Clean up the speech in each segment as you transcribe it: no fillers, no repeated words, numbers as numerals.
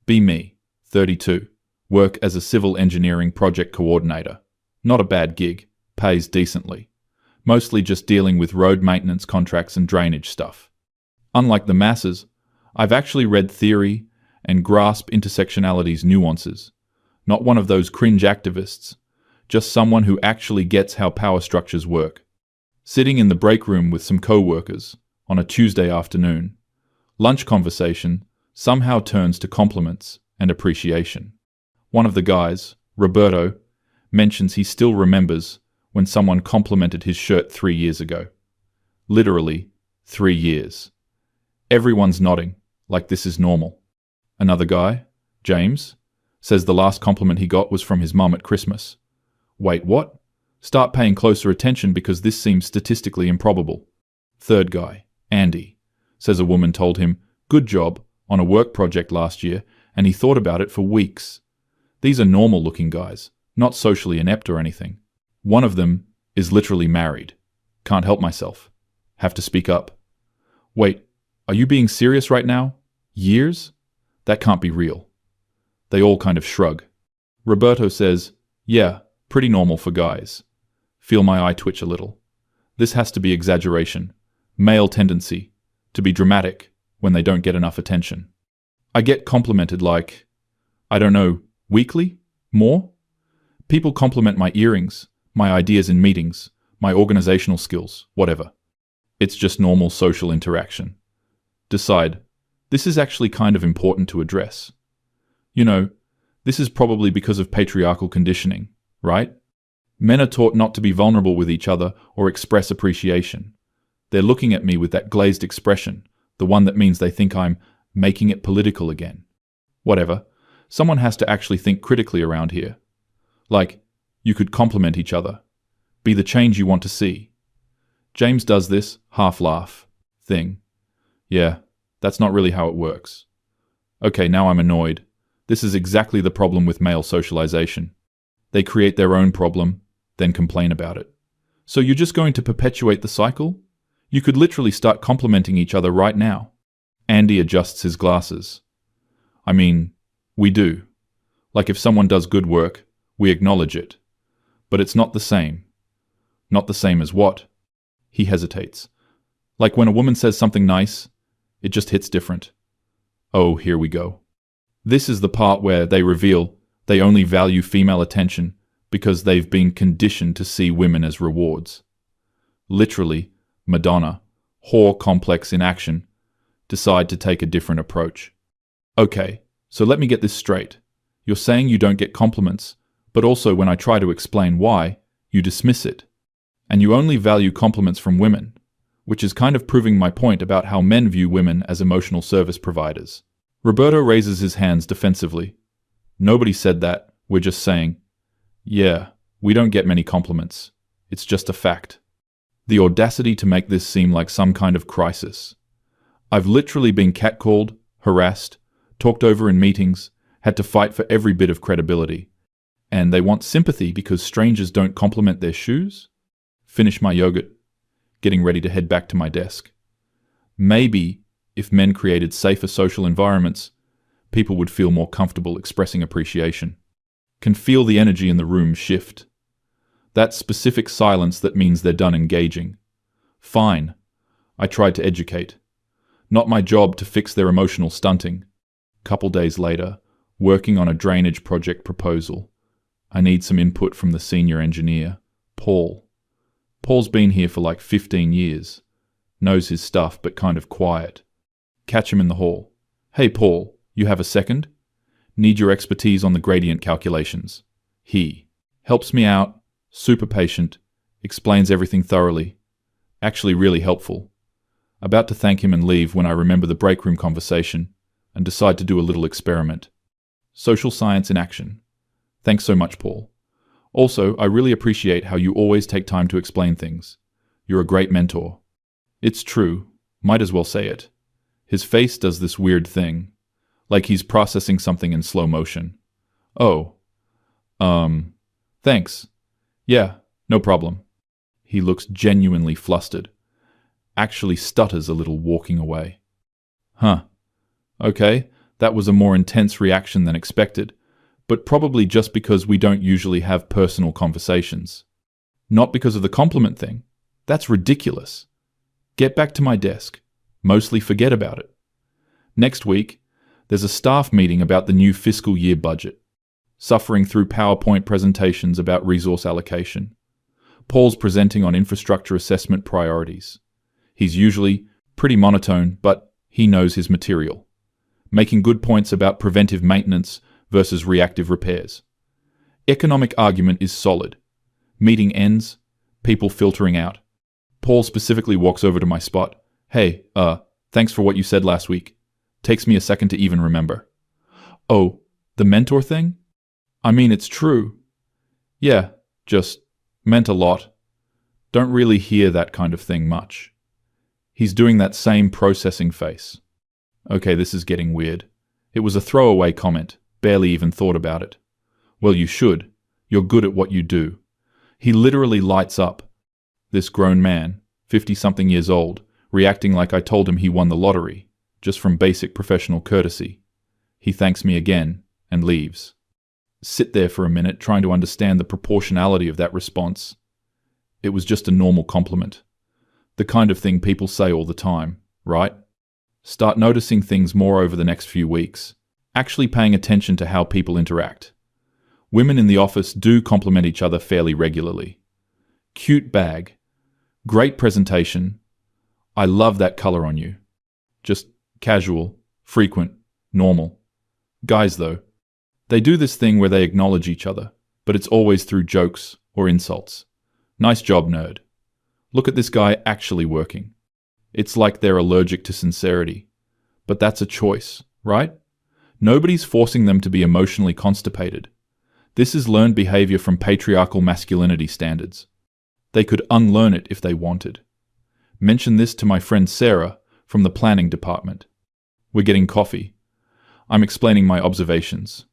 Be me, 32. Work as a civil engineering project coordinator. Not a bad gig. Pays decently. Mostly just dealing with road maintenance contracts and drainage stuff. Unlike the masses, I've actually read theory and grasp intersectionality's nuances. Not one of those cringe activists, just someone who actually gets how power structures work. Sitting in the break room with some co-workers on a Tuesday afternoon, lunch conversation somehow turns to compliments and appreciation. One of the guys, Roberto, mentions he still remembers when someone complimented his shirt 3 years ago. Literally, 3 years. Everyone's nodding, like this is normal. Another guy, James, says the last compliment he got was from his mum at Christmas. Wait, what? Start paying closer attention because this seems statistically improbable. Third guy, Andy, says a woman told him, good job, on a work project last year, and he thought about it for weeks. These are normal-looking guys, not socially inept or anything. One of them is literally married. Can't help myself. Have to speak up. Wait, are you being serious right now? Years? That can't be real. They all kind of shrug. Roberto says, yeah, pretty normal for guys. Feel my eye twitch a little. This has to be exaggeration. Male tendency to be dramatic when they don't get enough attention. I get complimented like, I don't know, weekly? More? People compliment my earrings, my ideas in meetings, my organizational skills, whatever. It's just normal social interaction. Decide, this is actually kind of important to address. You know, this is probably because of patriarchal conditioning, right? Men are taught not to be vulnerable with each other or express appreciation. They're looking at me with that glazed expression, the one that means they think I'm making it political again. Whatever. Someone has to actually think critically around here. Like, you could compliment each other. Be the change you want to see. James does this half-laugh thing. Yeah, that's not really how it works. Okay, now I'm annoyed. This is exactly the problem with male socialization. They create their own problem, then complain about it. So you're just going to perpetuate the cycle? You could literally start complimenting each other right now. Andy adjusts his glasses. I mean, we do. Like if someone does good work, we acknowledge it. But it's not the same. Not the same as what? He hesitates. Like when a woman says something nice, it just hits different. Oh, here we go. This is the part where they reveal they only value female attention because they've been conditioned to see women as rewards. Literally, Madonna, whore complex in action, decide to take a different approach. Okay, so let me get this straight. You're saying you don't get compliments, but also when I try to explain why, you dismiss it. And you only value compliments from women, which is kind of proving my point about how men view women as emotional service providers. Roberto raises his hands defensively. Nobody said that, we're just saying, yeah, we don't get many compliments. It's just a fact. The audacity to make this seem like some kind of crisis. I've literally been catcalled, harassed, talked over in meetings, had to fight for every bit of credibility. And they want sympathy because strangers don't compliment their shoes? Finish my yogurt, getting ready to head back to my desk. Maybe, if men created safer social environments, people would feel more comfortable expressing appreciation. Can feel the energy in the room shift. That specific silence that means they're done engaging. Fine. I tried to educate. Not my job to fix their emotional stunting. Couple days later, working on a drainage project proposal. I need some input from the senior engineer, Paul. Paul's been here for like 15 years. Knows his stuff, but kind of quiet. Catch him in the hall. Hey Paul, you have a second? Need your expertise on the gradient calculations. He helps me out, super patient, explains everything thoroughly. Actually really helpful. About to thank him and leave when I remember the break room conversation and decide to do a little experiment. Social science in action. Thanks so much, Paul. Also, I really appreciate how you always take time to explain things. You're a great mentor. It's true. Might as well say it. His face does this weird thing. Like he's processing something in slow motion. Oh. Thanks. Yeah, no problem. He looks genuinely flustered. Actually stutters a little walking away. Huh. Okay, That was a more intense reaction than expected, but probably just because we don't usually have personal conversations. Not because of the compliment thing. That's ridiculous. Get back to my desk. Mostly forget about it. Next week, there's a staff meeting about the new fiscal year budget. Suffering through PowerPoint presentations about resource allocation. Paul's presenting on infrastructure assessment priorities. He's usually pretty monotone, but he knows his material. Making good points about preventive maintenance versus reactive repairs. Economic argument is solid. Meeting ends, people filtering out. Paul specifically walks over to my spot. Hey, thanks for what you said last week. Takes me a second to even remember. Oh, the mentor thing? I mean, it's true. Yeah, just meant a lot. Don't really hear that kind of thing much. He's doing that same processing face. Okay, this is getting weird. It was a throwaway comment, barely even thought about it. Well, you should. You're good at what you do. He literally lights up. This grown man, 50-something years old, reacting like I told him he won the lottery, just from basic professional courtesy. He thanks me again and leaves. Sit there for a minute trying to understand the proportionality of that response. It was just a normal compliment. The kind of thing people say all the time, right? Start noticing things more over the next few weeks, actually paying attention to how people interact. Women in the office do compliment each other fairly regularly. Cute bag. Great presentation. I love that color on you. Just casual, frequent, normal. Guys, though, they do this thing where they acknowledge each other, but it's always through jokes or insults. Nice job, nerd. Look at this guy actually working. It's like they're allergic to sincerity. But that's a choice, right? Nobody's forcing them to be emotionally constipated. This is learned behavior from patriarchal masculinity standards. They could unlearn it if they wanted. Mention this to my friend Sarah from the planning department. We're getting coffee. I'm explaining my observations.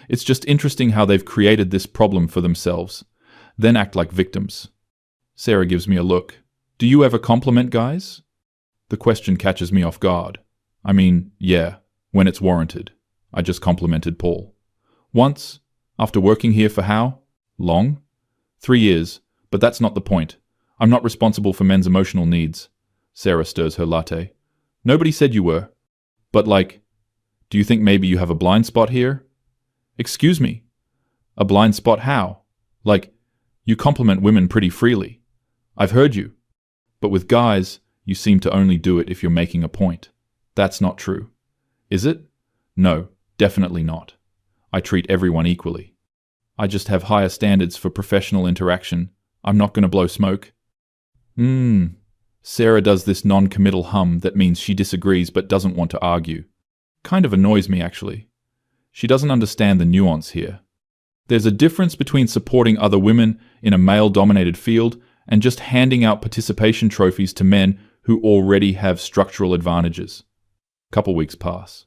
It's just interesting how they've created this problem for themselves, then act like victims. Sarah gives me a look. Do you ever compliment guys? The question catches me off guard. I mean, yeah, when it's warranted. I just complimented Paul. Once, after working here for how long? 3 years, but that's not the point. I'm not responsible for men's emotional needs. Sarah stirs her latte. Nobody said you were. But do you think maybe you have a blind spot here? Excuse me? A blind spot how? You compliment women pretty freely. I've heard you. But with guys, you seem to only do it if you're making a point. That's not true. Is it? No, definitely not. I treat everyone equally. I just have higher standards for professional interaction. I'm not going to blow smoke. Sarah does this non-committal hum that means she disagrees but doesn't want to argue. Kind of annoys me, actually. She doesn't understand the nuance here. There's a difference between supporting other women in a male-dominated field and just handing out participation trophies to men who already have structural advantages. Couple weeks pass.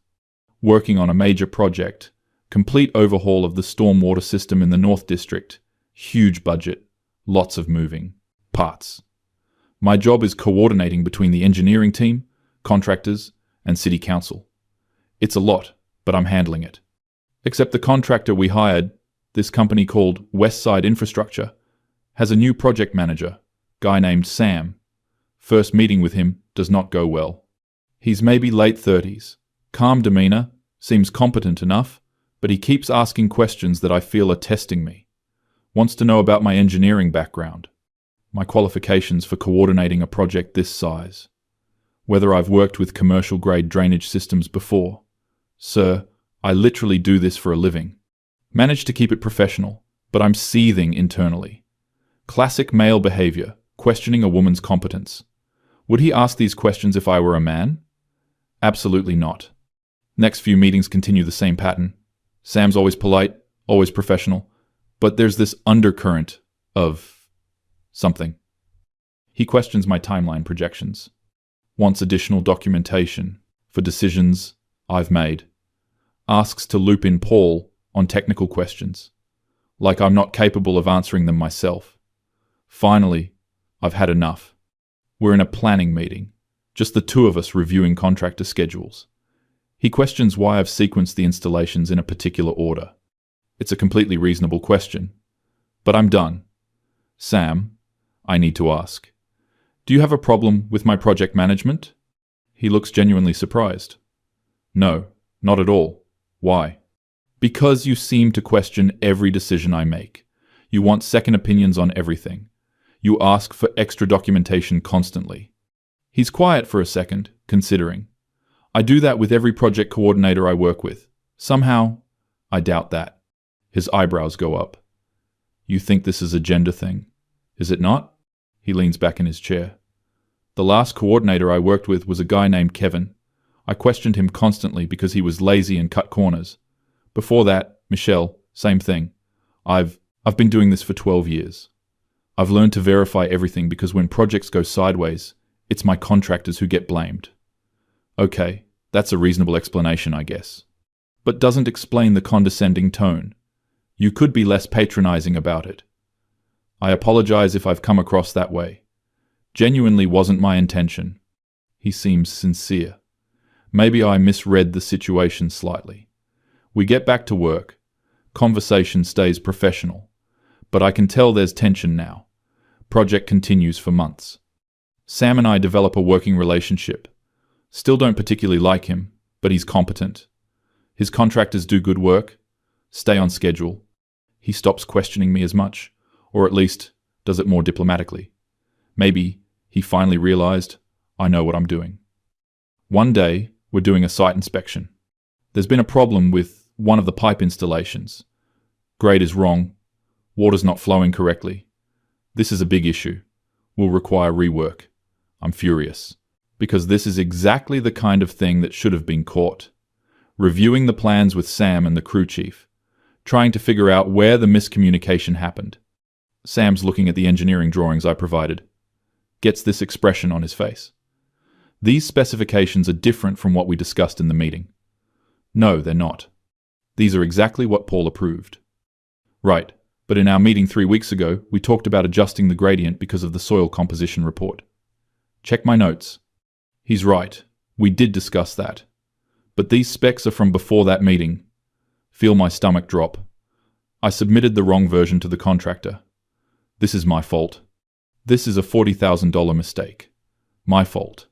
Working on a major project, complete overhaul of the stormwater system in the North District, huge budget, lots of moving parts. My job is coordinating between the engineering team, contractors, and city council. It's a lot, but I'm handling it. Except the contractor we hired, this company called Westside Infrastructure, has a new project manager, guy named Sam. First meeting with him does not go well. He's maybe late 30s, calm demeanor, seems competent enough, but he keeps asking questions that I feel are testing me. Wants to know about my engineering background, my qualifications for coordinating a project this size, whether I've worked with commercial-grade drainage systems before. Sir, I literally do this for a living. Managed to keep it professional, but I'm seething internally. Classic male behavior, questioning a woman's competence. Would he ask these questions if I were a man? Absolutely not. Next few meetings continue the same pattern. Sam's always polite, always professional, but there's this undercurrent of something. He questions my timeline projections, wants additional documentation for decisions I've made, asks to loop in Paul on technical questions, like I'm not capable of answering them myself. Finally, I've had enough. We're in a planning meeting, just the two of us reviewing contractor schedules. He questions why I've sequenced the installations in a particular order. It's a completely reasonable question. But I'm done. Sam, I need to ask. Do you have a problem with my project management? He looks genuinely surprised. No, not at all. Why? Because you seem to question every decision I make. You want second opinions on everything. You ask for extra documentation constantly. He's quiet for a second, considering. I do that with every project coordinator I work with. Somehow, I doubt that. His eyebrows go up. You think this is a gender thing? Is it not? He leans back in his chair. The last coordinator I worked with was a guy named Kevin. I questioned him constantly because he was lazy and cut corners. Before that, Michelle, same thing. I've been doing this for 12 years. I've learned to verify everything because when projects go sideways, it's my contractors who get blamed. Okay, that's a reasonable explanation, I guess. But doesn't explain the condescending tone. You could be less patronizing about it. I apologize if I've come across that way. Genuinely wasn't my intention. He seems sincere. Maybe I misread the situation slightly. We get back to work. Conversation stays professional. But I can tell there's tension now. Project continues for months. Sam and I develop a working relationship. Still don't particularly like him, but he's competent. His contractors do good work, stay on schedule. He stops questioning me as much, or at least does it more diplomatically. Maybe he finally realized I know what I'm doing. One day, we're doing a site inspection. There's been a problem with one of the pipe installations. Grade is wrong. Water's not flowing correctly. This is a big issue. Will require rework. I'm furious. Because this is exactly the kind of thing that should have been caught. Reviewing the plans with Sam and the crew chief. Trying to figure out where the miscommunication happened. Sam's looking at the engineering drawings I provided. Gets this expression on his face. These specifications are different from what we discussed in the meeting. No, they're not. These are exactly what Paul approved. Right, but in our meeting 3 weeks ago, we talked about adjusting the gradient because of the soil composition report. Check my notes. He's right. We did discuss that. But these specs are from before that meeting. Feel my stomach drop. I submitted the wrong version to the contractor. This is my fault. This is a $40,000 mistake. My fault.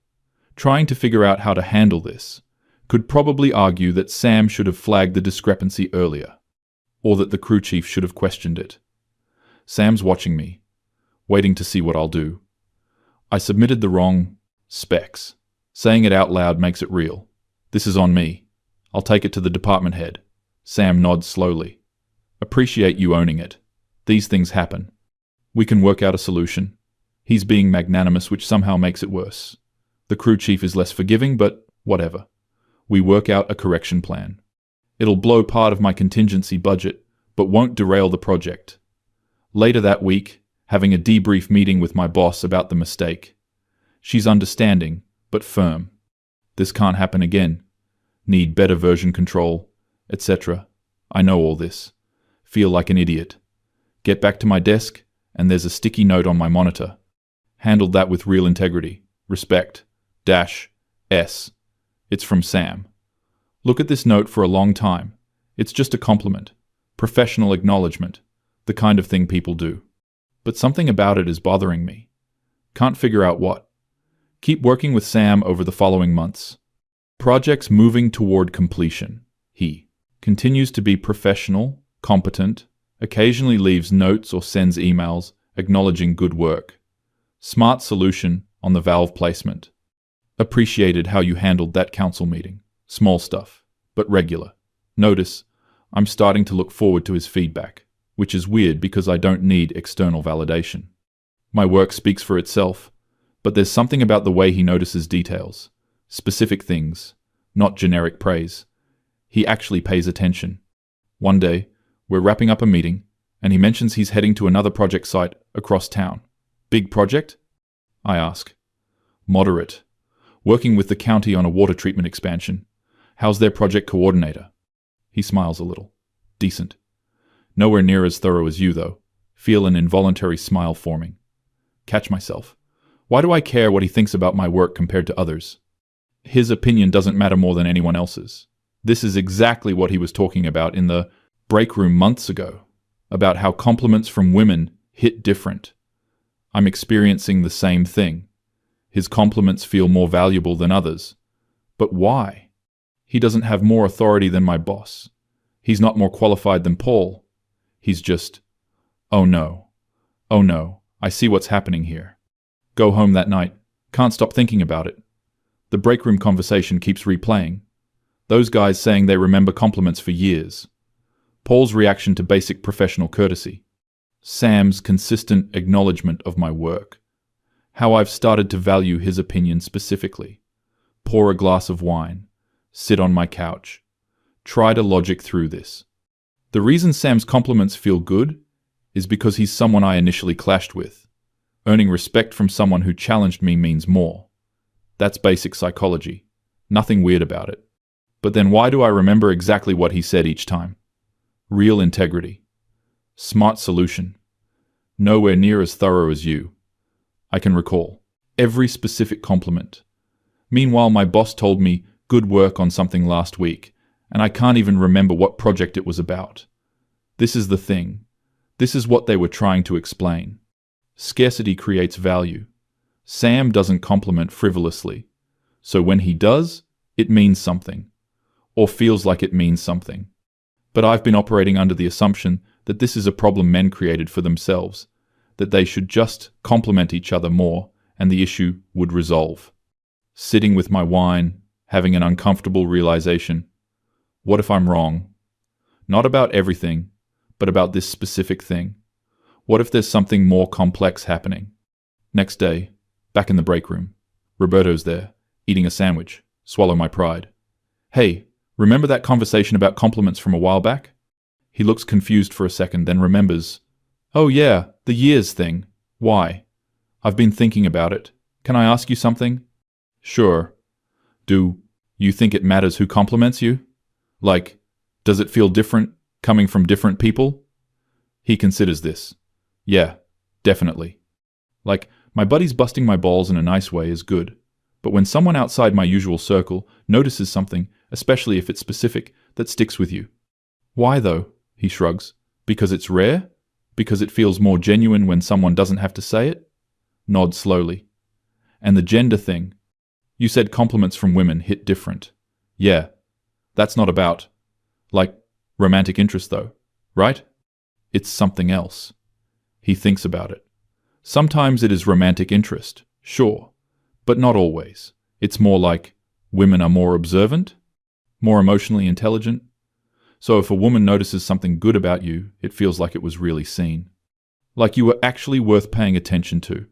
Trying to figure out how to handle this could probably argue that Sam should have flagged the discrepancy earlier, or that the crew chief should have questioned it. Sam's watching me, waiting to see what I'll do. I submitted the wrong specs. Saying it out loud makes it real. This is on me. I'll take it to the department head. Sam nods slowly. Appreciate you owning it. These things happen. We can work out a solution. He's being magnanimous, which somehow makes it worse. The crew chief is less forgiving, but whatever. We work out a correction plan. It'll blow part of my contingency budget, but won't derail the project. Later that week, having a debrief meeting with my boss about the mistake. She's understanding, but firm. This can't happen again. Need better version control, etc. I know all this. Feel like an idiot. Get back to my desk, and there's a sticky note on my monitor. Handled that with real integrity. Respect. -S. It's from Sam. Look at this note for a long time. It's just a compliment. Professional acknowledgement. The kind of thing people do. But something about it is bothering me. Can't figure out what. Keep working with Sam over the following months. Projects moving toward completion. He continues to be professional, competent, occasionally leaves notes or sends emails acknowledging good work. Smart solution on the valve placement. Appreciated how you handled that council meeting. Small stuff, but regular. Notice, I'm starting to look forward to his feedback, which is weird because I don't need external validation. My work speaks for itself, but there's something about the way he notices details, specific things, not generic praise. He actually pays attention. One day, we're wrapping up a meeting, and he mentions he's heading to another project site across town. Big project? I ask. Moderate. Working with the county on a water treatment expansion. How's their project coordinator? He smiles a little. Decent. Nowhere near as thorough as you, though. Feel an involuntary smile forming. Catch myself. Why do I care what he thinks about my work compared to others? his opinion doesn't matter more than anyone else's. This is exactly what he was talking about in the break room months ago, about how compliments from women hit different. I'm experiencing the same thing. His compliments feel more valuable than others. But why? He doesn't have more authority than my boss. He's not more qualified than Paul. He's just, oh no, I see what's happening here. Go home that night, can't stop thinking about it. The break room conversation keeps replaying. Those guys saying they remember compliments for years. Paul's reaction to basic professional courtesy. Sam's consistent acknowledgement of my work. How I've started to value his opinion specifically. Pour a glass of wine. Sit on my couch. Try to logic through this. The reason Sam's compliments feel good is because he's someone I initially clashed with. Earning respect from someone who challenged me means more. That's basic psychology. Nothing weird about it. But then why do I remember exactly what he said each time? Real integrity. Smart solution. Nowhere near as thorough as you. I can recall every specific compliment. Meanwhile, my boss told me good work on something last week, and I can't even remember what project it was about. This is the thing. This is what they were trying to explain. Scarcity creates value. Sam doesn't compliment frivolously. So when he does, it means something. Or feels like it means something. But I've been operating under the assumption that this is a problem men created for themselves, that they should just compliment each other more and the issue would resolve. Sitting with my wine, having an uncomfortable realization. What if I'm wrong? Not about everything, but about this specific thing. What if there's something more complex happening? Next day, back in the break room. Roberto's there, eating a sandwich. Swallow my pride. Hey, remember that conversation about compliments from a while back? He looks confused for a second, then remembers. Oh yeah, the years thing. Why? I've been thinking about it. Can I ask you something? Sure. Do you think it matters who compliments you? Like, does it feel different coming from different people? He considers this. Yeah, definitely. Like, my buddy's busting my balls in a nice way is good. But when someone outside my usual circle notices something, especially if it's specific, that sticks with you. Why though? He shrugs. Because it's rare? Because it feels more genuine when someone doesn't have to say it? Nod slowly. And the gender thing. You said compliments from women hit different. Yeah. That's not about, like, romantic interest though, right? It's something else. He thinks about it. Sometimes it is romantic interest, sure, but not always. It's more like women are more observant, more emotionally intelligent. So if a woman notices something good about you, it feels like it was really seen. Like you were actually worth paying attention to.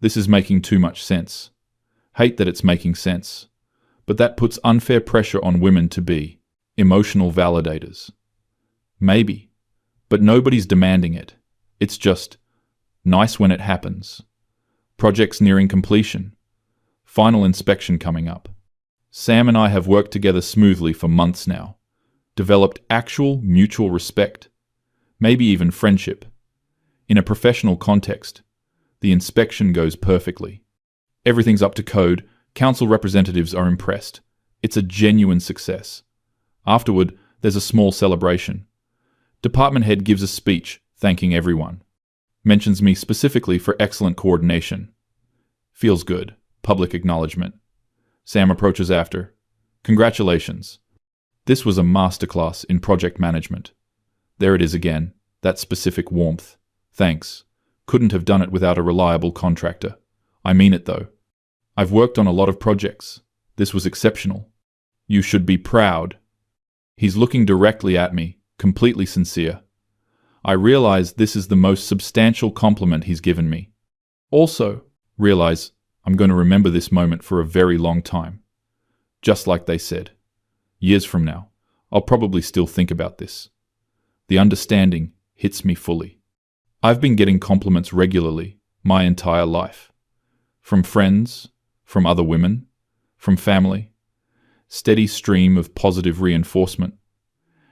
This is making too much sense. Hate that it's making sense. But that puts unfair pressure on women to be emotional validators. Maybe. But nobody's demanding it. It's just nice when it happens. Projects nearing completion. Final inspection coming up. Sam and I have worked together smoothly for months now. Developed actual mutual respect. Maybe even friendship. In a professional context, the inspection goes perfectly. Everything's up to code. Council representatives are impressed. It's a genuine success. Afterward, there's a small celebration. Department head gives a speech thanking everyone. Mentions me specifically for excellent coordination. Feels good. Public acknowledgement. Sam approaches after. Congratulations. This was a masterclass in project management. There it is again, that specific warmth. Thanks. Couldn't have done it without a reliable contractor. I mean it though. I've worked on a lot of projects. This was exceptional. You should be proud. He's looking directly at me, completely sincere. I realize this is the most substantial compliment he's given me. Also, realize I'm going to remember this moment for a very long time. Just like they said. Years from now, I'll probably still think about this. The understanding hits me fully. I've been getting compliments regularly, my entire life. From friends, from other women, from family. Steady stream of positive reinforcement.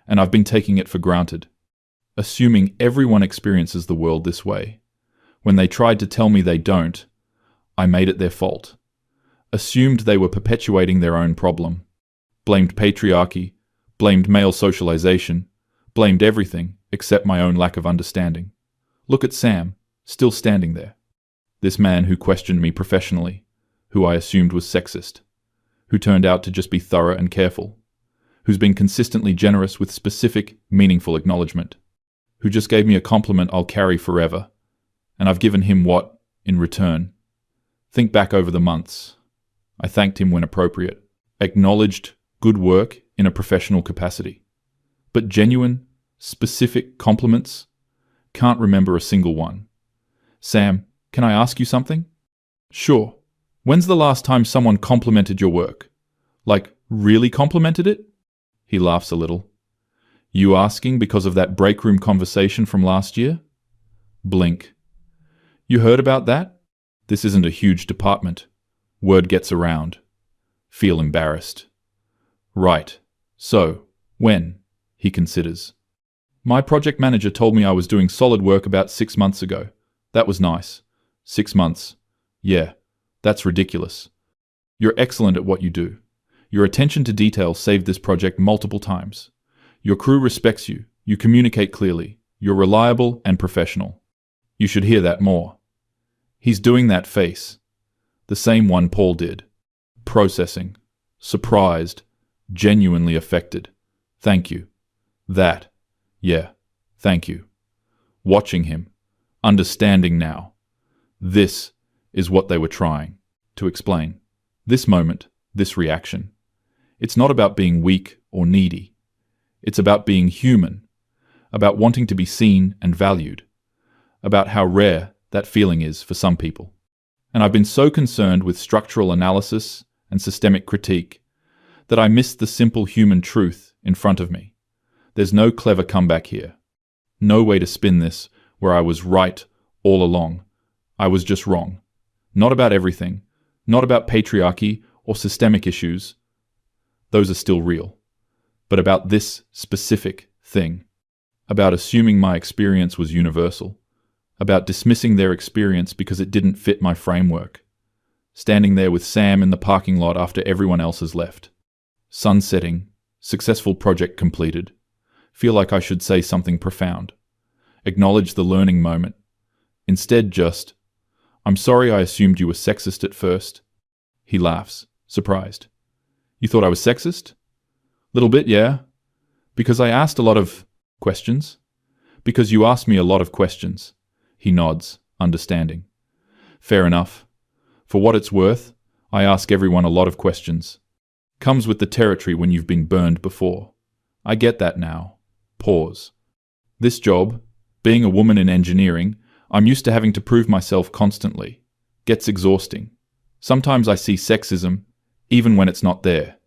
And I've been taking it for granted. Assuming everyone experiences the world this way. When they tried to tell me they don't, I made it their fault. assumed they were perpetuating their own problem, blamed patriarchy, blamed male socialization, blamed everything except my own lack of understanding. Look at Sam, still standing there. This man who questioned me professionally, who I assumed was sexist, who turned out to just be thorough and careful, who's been consistently generous with specific, meaningful acknowledgement, who just gave me a compliment I'll carry forever, and I've given him what, in return? Think back over the months. I thanked him when appropriate, acknowledged good work in a professional capacity. But genuine, specific compliments? Can't remember a single one. Sam, can I ask you something? Sure. When's the last time someone complimented your work? Like, really complimented it? He laughs a little. You asking because of that break room conversation from last year? Blink. You heard about that? This isn't a huge department. Word gets around. Feel embarrassed. Right. So, when? He considers. My project manager told me I was doing solid work about 6 months ago. That was nice. 6 months. Yeah, that's ridiculous. You're excellent at what you do. Your attention to detail saved this project multiple times. Your crew respects you. You communicate clearly. You're reliable and professional. You should hear that more. He's doing that face. The same one Paul did. Processing. Surprised. Genuinely affected. Thank you. That. Yeah. Thank you. Watching him. Understanding now. This is what they were trying to explain. This moment, this reaction. It's not about being weak or needy. It's about being human, about wanting to be seen and valued, about how rare that feeling is for some people. And I've been so concerned with structural analysis and systemic critique that I missed the simple human truth in front of me. There's no clever comeback here. No way to spin this where I was right all along. I was just wrong. Not about everything, not about patriarchy or systemic issues. Those are still real. But about this specific thing. About assuming my experience was universal. About dismissing their experience because it didn't fit my framework. Standing there with Sam in the parking lot after everyone else has left. Sun setting, successful project completed. Feel like I should say something profound. Acknowledge the learning moment. Instead just, I'm sorry I assumed you were sexist at first. He laughs, surprised. You thought I was sexist? Little bit, yeah. Because I asked a lot of questions. Because you asked me a lot of questions. He nods, understanding. Fair enough. For what it's worth, I ask everyone a lot of questions. Comes with the territory when you've been burned before. I get that now. Pause. This job, being a woman in engineering, I'm used to having to prove myself constantly. Gets exhausting. Sometimes I see sexism, even when it's not there.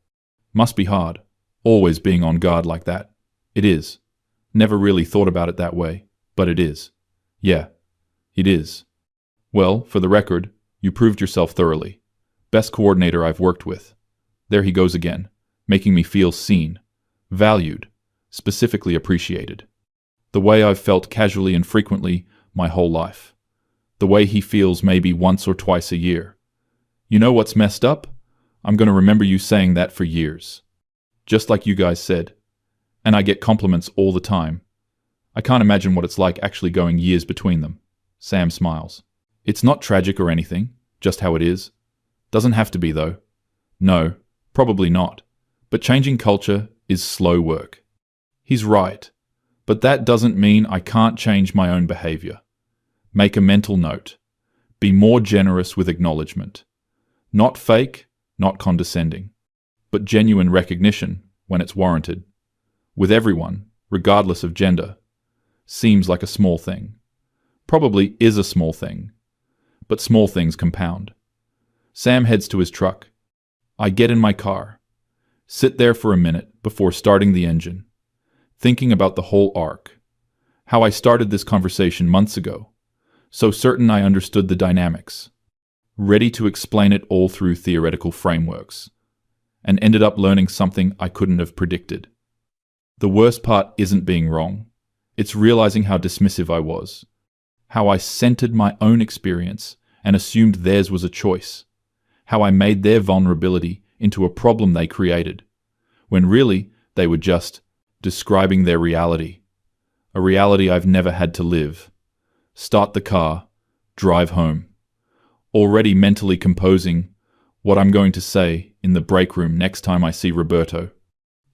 Must be hard, always being on guard like that. It is. Never really thought about it that way, but it is. Yeah, it is. Well, for the record, you proved yourself thoroughly. Best coordinator I've worked with. There he goes again, making me feel seen, valued, specifically appreciated. The way I've felt casually and frequently my whole life. The way he feels maybe once or twice a year. You know what's messed up? I'm going to remember you saying that for years. Just like you guys said. And I get compliments all the time. I can't imagine what it's like actually going years between them. Sam smiles. It's not tragic or anything, just how it is. Doesn't have to be though. No, probably not. But changing culture is slow work. He's right. But that doesn't mean I can't change my own behavior. Make a mental note. Be more generous with acknowledgement. Not fake, not condescending, but genuine recognition when it's warranted. With everyone, regardless of gender. Seems like a small thing. Probably is a small thing. But small things compound. Sam heads to his truck. I get in my car. Sit there for a minute before starting the engine. Thinking about the whole arc. How I started this conversation months ago. So certain I understood the dynamics. Ready to explain it all through theoretical frameworks. And ended up learning something I couldn't have predicted. The worst part isn't being wrong. It's realizing how dismissive I was. How I centered my own experience and assumed theirs was a choice. how I made their vulnerability into a problem they created, when really they were just describing their reality, a reality I've never had to live. Start the car, drive home, already mentally composing what I'm going to say in the break room next time I see Roberto.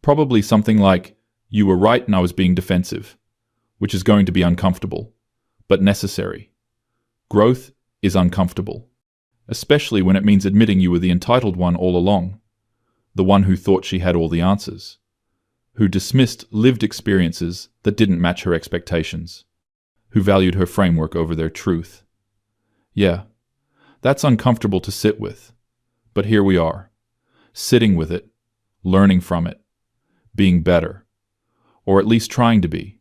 Probably something like, "You were right and I was being defensive," which is going to be uncomfortable, but necessary. Growth is uncomfortable, especially when it means admitting you were the entitled one all along, the one who thought she had all the answers, who dismissed lived experiences that didn't match her expectations, who valued her framework over their truth. Yeah, that's uncomfortable to sit with, but here we are, sitting with it, learning from it, being better, or at least trying to be.